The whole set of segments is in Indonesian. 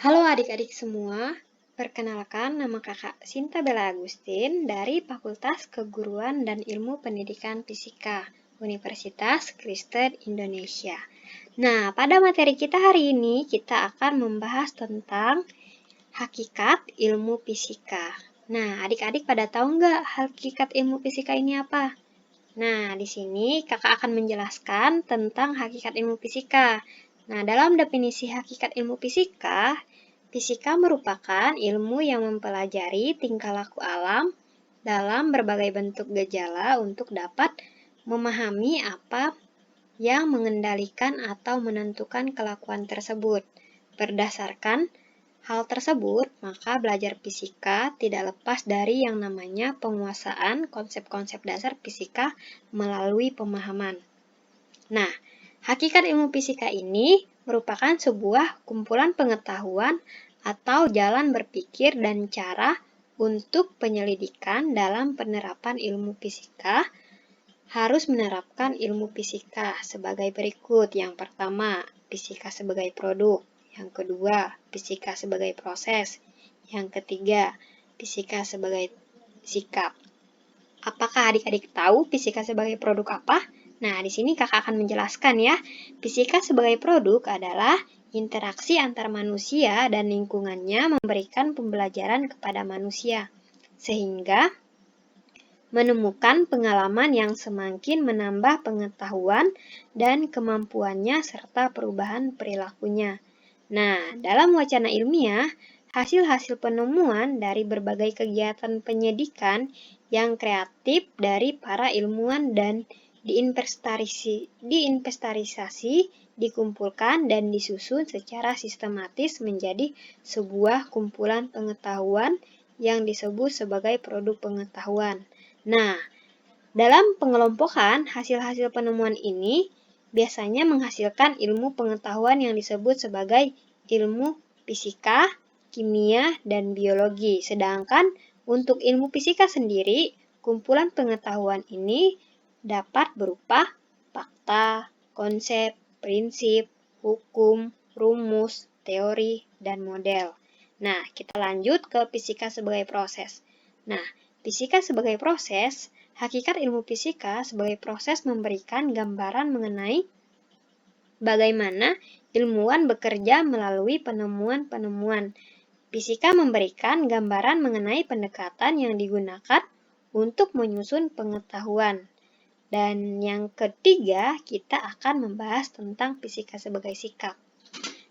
Halo adik-adik semua, perkenalkan nama kakak Sinta Bella Agustin dari Fakultas Keguruan dan Ilmu Pendidikan Fisika, Universitas Kristen Indonesia. Nah, pada materi kita hari ini kita akan membahas tentang hakikat ilmu fisika. Nah, adik-adik pada tahu nggak hakikat ilmu fisika ini apa? Nah, di sini kakak akan menjelaskan tentang hakikat ilmu fisika. Nah, dalam definisi hakikat ilmu fisika, fisika merupakan ilmu yang mempelajari tingkah laku alam dalam berbagai bentuk gejala untuk dapat memahami apa yang mengendalikan atau menentukan kelakuan tersebut. Berdasarkan hal tersebut, maka belajar fisika tidak lepas dari yang namanya penguasaan konsep-konsep dasar fisika melalui pemahaman. Nah, hakikat ilmu fisika ini merupakan sebuah kumpulan pengetahuan atau jalan berpikir dan cara untuk penyelidikan dalam penerapan ilmu fisika. Harus menerapkan ilmu fisika sebagai berikut. Yang pertama, fisika sebagai produk. Yang kedua, fisika sebagai proses. Yang ketiga, fisika sebagai sikap. Apakah adik-adik tahu fisika sebagai produk apa? Nah, di sini kakak akan menjelaskan ya. Fisika sebagai produk adalah interaksi antar manusia dan lingkungannya memberikan pembelajaran kepada manusia, sehingga menemukan pengalaman yang semakin menambah pengetahuan dan kemampuannya serta perubahan perilakunya. Nah, dalam wacana ilmiah, hasil-hasil penemuan dari berbagai kegiatan penyidikan yang kreatif dari para ilmuwan dan diinventarisasi, dikumpulkan dan disusun secara sistematis menjadi sebuah kumpulan pengetahuan yang disebut sebagai produk pengetahuan. Nah, dalam pengelompokan hasil-hasil penemuan ini biasanya menghasilkan ilmu pengetahuan yang disebut sebagai ilmu fisika, kimia, dan biologi. Sedangkan untuk ilmu fisika sendiri, kumpulan pengetahuan ini dapat berupa fakta, konsep, prinsip, hukum, rumus, teori, dan model. Nah, kita lanjut ke fisika sebagai proses. Nah, fisika sebagai proses, hakikat ilmu fisika sebagai proses memberikan gambaran mengenai bagaimana ilmuwan bekerja melalui penemuan-penemuan. Fisika memberikan gambaran mengenai pendekatan yang digunakan untuk menyusun pengetahuan. Dan yang ketiga, kita akan membahas tentang fisika sebagai sikap.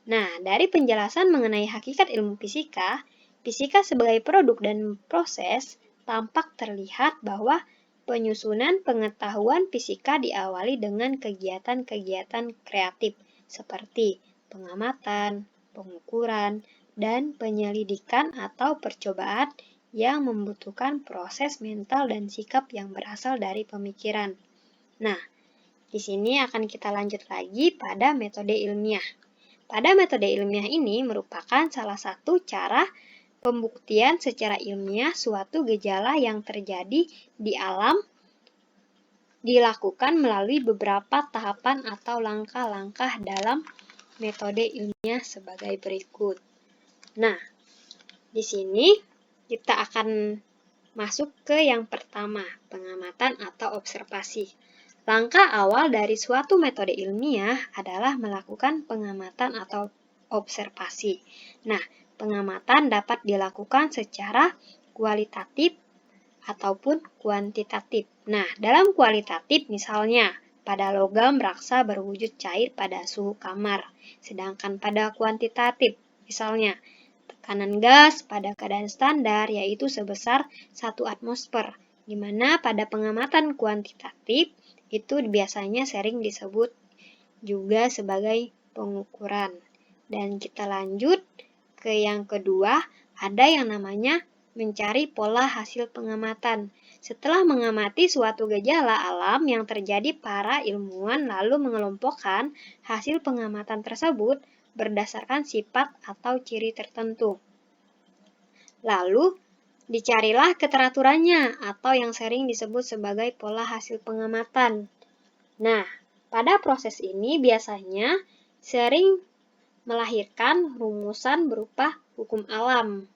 Nah, dari penjelasan mengenai hakikat ilmu fisika, fisika sebagai produk dan proses, tampak terlihat bahwa penyusunan pengetahuan fisika diawali dengan kegiatan-kegiatan kreatif seperti pengamatan, pengukuran, dan penyelidikan atau percobaan yang membutuhkan proses mental dan sikap yang berasal dari pemikiran. Nah, di sini akan kita lanjut lagi pada metode ilmiah. Pada metode ilmiah ini merupakan salah satu cara pembuktian secara ilmiah suatu gejala yang terjadi di alam dilakukan melalui beberapa tahapan atau langkah-langkah dalam metode ilmiah sebagai berikut. Nah, di sini kita akan masuk ke yang pertama, pengamatan atau observasi. Langkah awal dari suatu metode ilmiah adalah melakukan pengamatan atau observasi. Nah, pengamatan dapat dilakukan secara kualitatif ataupun kuantitatif. Nah, dalam kualitatif misalnya, pada logam raksa berwujud cair pada suhu kamar. Sedangkan pada kuantitatif, misalnya, tekanan gas pada keadaan standar yaitu sebesar 1 atmosfer, di mana pada pengamatan kuantitatif itu biasanya sering disebut juga sebagai pengukuran. Dan kita lanjut ke yang kedua, ada yang namanya mencari pola hasil pengamatan. Setelah mengamati suatu gejala alam yang terjadi, para ilmuwan lalu mengelompokkan hasil pengamatan tersebut berdasarkan sifat atau ciri tertentu. Lalu, dicarilah keteraturannya atau yang sering disebut sebagai pola hasil pengamatan. Nah, pada proses ini biasanya sering melahirkan rumusan berupa hukum alam.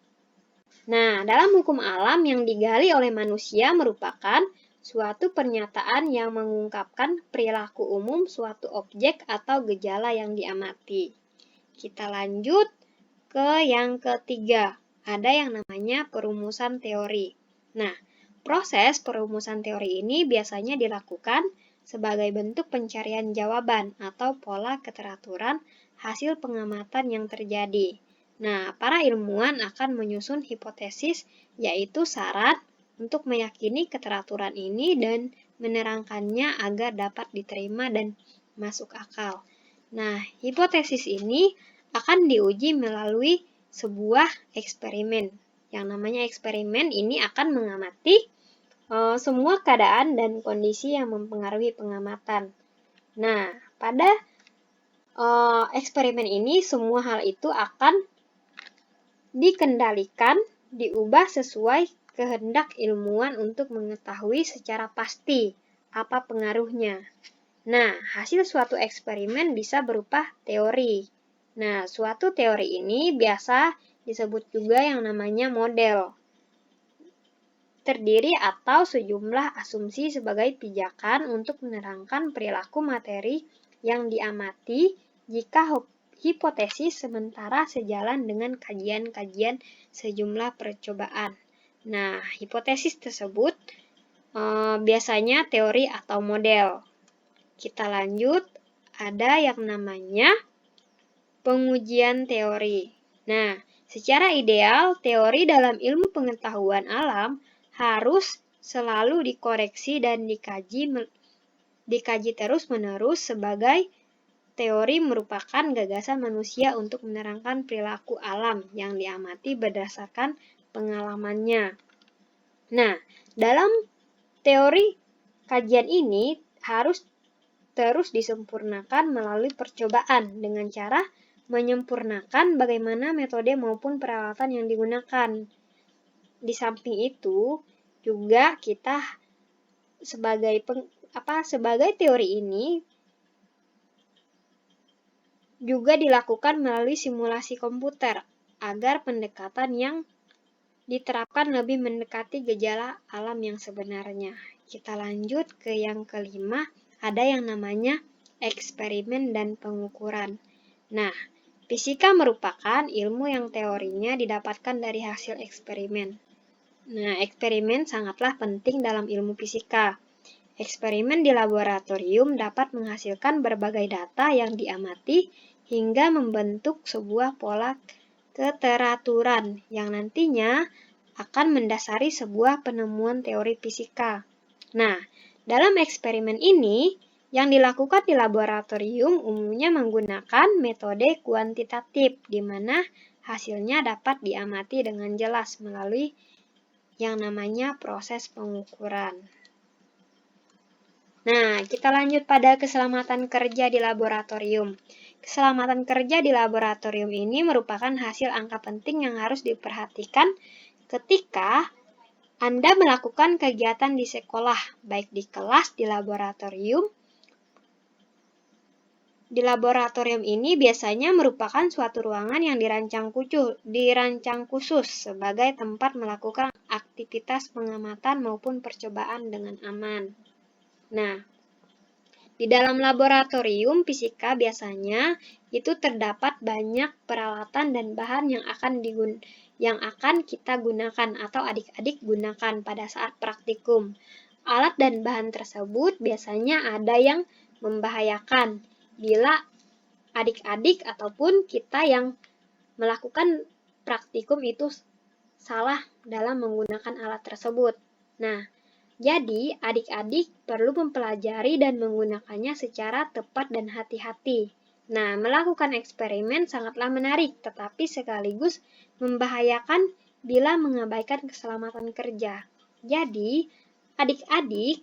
Nah, dalam hukum alam yang digali oleh manusia merupakan suatu pernyataan yang mengungkapkan perilaku umum suatu objek atau gejala yang diamati. Kita lanjut ke yang ketiga, ada yang namanya perumusan teori. Nah, proses perumusan teori ini biasanya dilakukan sebagai bentuk pencarian jawaban atau pola keteraturan hasil pengamatan yang terjadi. Nah, para ilmuwan akan menyusun hipotesis, yaitu syarat untuk meyakini keteraturan ini dan menerangkannya agar dapat diterima dan masuk akal. Nah, hipotesis ini akan diuji melalui sebuah eksperimen. Yang namanya eksperimen ini akan mengamati semua keadaan dan kondisi yang mempengaruhi pengamatan. Nah, pada eksperimen ini semua hal itu akan dikendalikan, diubah sesuai kehendak ilmuwan untuk mengetahui secara pasti apa pengaruhnya. Nah, hasil suatu eksperimen bisa berupa teori. Nah, suatu teori ini biasa disebut juga yang namanya model. Terdiri atau sejumlah asumsi sebagai pijakan untuk menerangkan perilaku materi yang diamati jika hipotesis sementara sejalan dengan kajian-kajian sejumlah percobaan. Nah, hipotesis tersebut biasanya teori atau model. Kita lanjut, ada yang namanya pengujian teori. Nah, secara ideal, teori dalam ilmu pengetahuan alam harus selalu dikoreksi dan dikaji terus-menerus sebagai teori merupakan gagasan manusia untuk menerangkan perilaku alam yang diamati berdasarkan pengalamannya. Nah, dalam teori kajian ini harus terus disempurnakan melalui percobaan dengan cara menyempurnakan bagaimana metode maupun peralatan yang digunakan. Di samping itu, juga kita sebagai teori ini juga dilakukan melalui simulasi komputer agar pendekatan yang diterapkan lebih mendekati gejala alam yang sebenarnya. Kita lanjut ke yang kelima, ada yang namanya eksperimen dan pengukuran. Nah, fisika merupakan ilmu yang teorinya didapatkan dari hasil eksperimen. Nah, eksperimen sangatlah penting dalam ilmu fisika. Eksperimen di laboratorium dapat menghasilkan berbagai data yang diamati hingga membentuk sebuah pola keteraturan yang nantinya akan mendasari sebuah penemuan teori fisika. Nah, dalam eksperimen ini, yang dilakukan di laboratorium umumnya menggunakan metode kuantitatif, di mana hasilnya dapat diamati dengan jelas melalui yang namanya proses pengukuran. Nah, kita lanjut pada keselamatan kerja di laboratorium. Keselamatan kerja di laboratorium ini merupakan hasil angka penting yang harus diperhatikan ketika Anda melakukan kegiatan di sekolah, baik di kelas, di laboratorium. Di laboratorium ini biasanya merupakan suatu ruangan yang dirancang khusus sebagai tempat melakukan aktivitas pengamatan maupun percobaan dengan aman. Nah, di dalam laboratorium fisika biasanya itu terdapat banyak peralatan dan bahan yang akan kita gunakan atau adik-adik gunakan pada saat praktikum. Alat dan bahan tersebut biasanya ada yang membahayakan bila adik-adik ataupun kita yang melakukan praktikum itu salah dalam menggunakan alat tersebut. Nah, jadi, adik-adik perlu mempelajari dan menggunakannya secara tepat dan hati-hati. Nah, melakukan eksperimen sangatlah menarik, tetapi sekaligus membahayakan bila mengabaikan keselamatan kerja. Jadi, adik-adik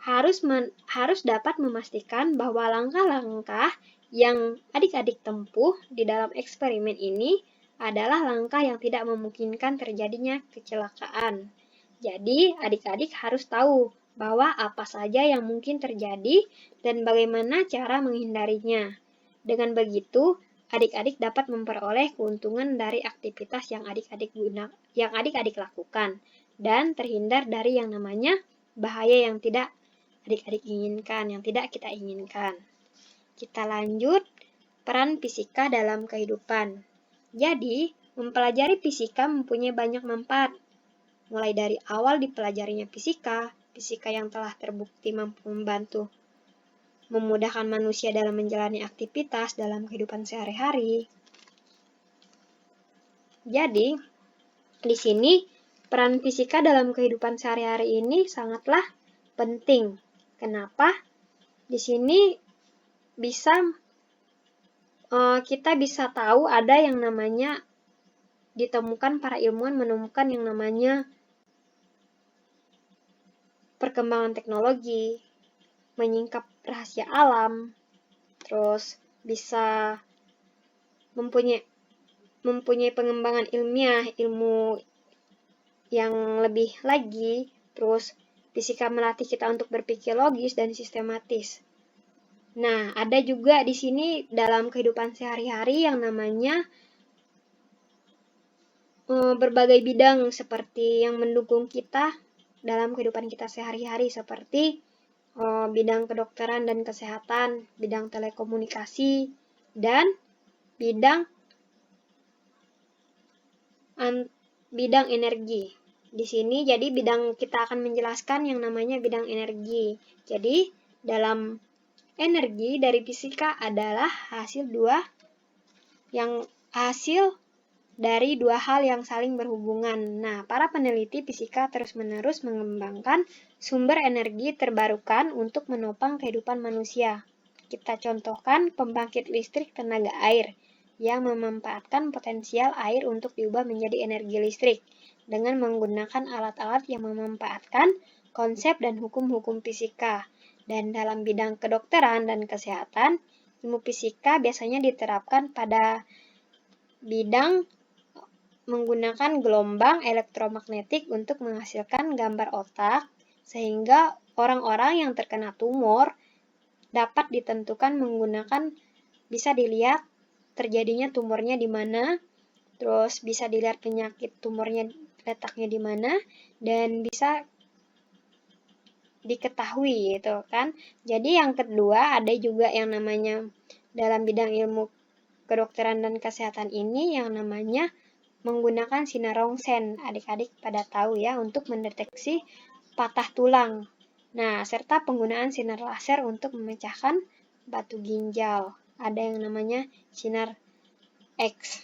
harus dapat memastikan bahwa langkah-langkah yang adik-adik tempuh di dalam eksperimen ini adalah langkah yang tidak memungkinkan terjadinya kecelakaan. Jadi, adik-adik harus tahu bahwa apa saja yang mungkin terjadi dan bagaimana cara menghindarinya. Dengan begitu, adik-adik dapat memperoleh keuntungan dari aktivitas yang adik-adik lakukan dan terhindar dari yang namanya bahaya yang tidak adik-adik inginkan, yang tidak kita inginkan. Kita lanjut, peran fisika dalam kehidupan. Jadi, mempelajari fisika mempunyai banyak manfaat. Mulai dari awal dipelajarinya fisika yang telah terbukti mampu membantu memudahkan manusia dalam menjalani aktivitas dalam kehidupan sehari-hari. Jadi, di sini peran fisika dalam kehidupan sehari-hari ini sangatlah penting. Kenapa? Di sini kita bisa tahu ada yang namanya ditemukan para ilmuwan menemukan yang namanya perkembangan teknologi, menyingkap rahasia alam, terus bisa mempunyai pengembangan ilmiah, ilmu yang lebih lagi, terus fisika melatih kita untuk berpikir logis dan sistematis. Nah, ada juga di sini dalam kehidupan sehari-hari yang namanya berbagai bidang seperti yang mendukung kita dalam kehidupan kita sehari-hari seperti bidang kedokteran dan kesehatan, bidang telekomunikasi, dan bidang energi. Di sini jadi kita akan menjelaskan yang namanya bidang energi. Jadi dalam energi dari fisika adalah hasil dari dua hal yang saling berhubungan. Nah, para peneliti fisika terus-menerus mengembangkan sumber energi terbarukan untuk menopang kehidupan manusia. Kita contohkan pembangkit listrik tenaga air yang memanfaatkan potensial air untuk diubah menjadi energi listrik dengan menggunakan alat-alat yang memanfaatkan konsep dan hukum-hukum fisika. Dan dalam bidang kedokteran dan kesehatan, ilmu fisika biasanya diterapkan pada bidang menggunakan gelombang elektromagnetik untuk menghasilkan gambar otak, sehingga orang-orang yang terkena tumor dapat ditentukan bisa dilihat terjadinya tumornya di mana, terus bisa dilihat penyakit tumornya letaknya di mana, dan bisa diketahui gitu kan. Jadi yang kedua ada juga yang namanya dalam bidang ilmu kedokteran dan kesehatan ini yang namanya menggunakan sinar rongsen. Adik-adik pada tahu ya untuk mendeteksi patah tulang. Nah, serta penggunaan sinar laser untuk memecahkan batu ginjal. Ada yang namanya sinar X.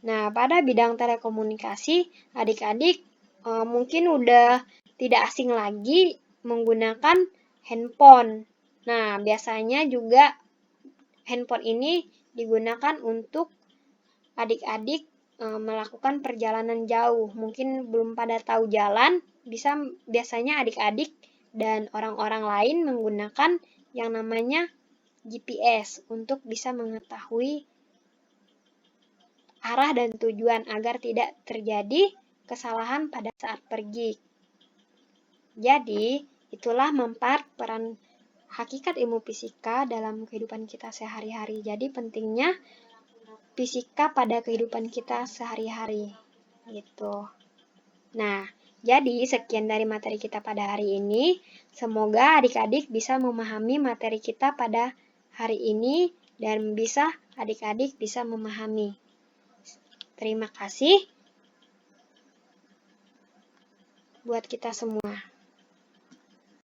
Nah, pada bidang telekomunikasi, adik-adik mungkin udah tidak asing lagi menggunakan handphone. Nah, biasanya juga handphone ini digunakan untuk adik-adik melakukan perjalanan jauh. Mungkin belum pada tahu jalan, biasanya adik-adik dan orang-orang lain menggunakan yang namanya GPS untuk bisa mengetahui arah dan tujuan agar tidak terjadi kesalahan pada saat pergi. Jadi, itulah manfaat peran hakikat ilmu fisika dalam kehidupan kita sehari-hari. Jadi, pentingnya fisika pada kehidupan kita sehari-hari. Gitu. Nah, jadi sekian dari materi kita pada hari ini. Semoga adik-adik bisa memahami materi kita pada hari ini dan adik-adik bisa memahami. Terima kasih buat kita semua.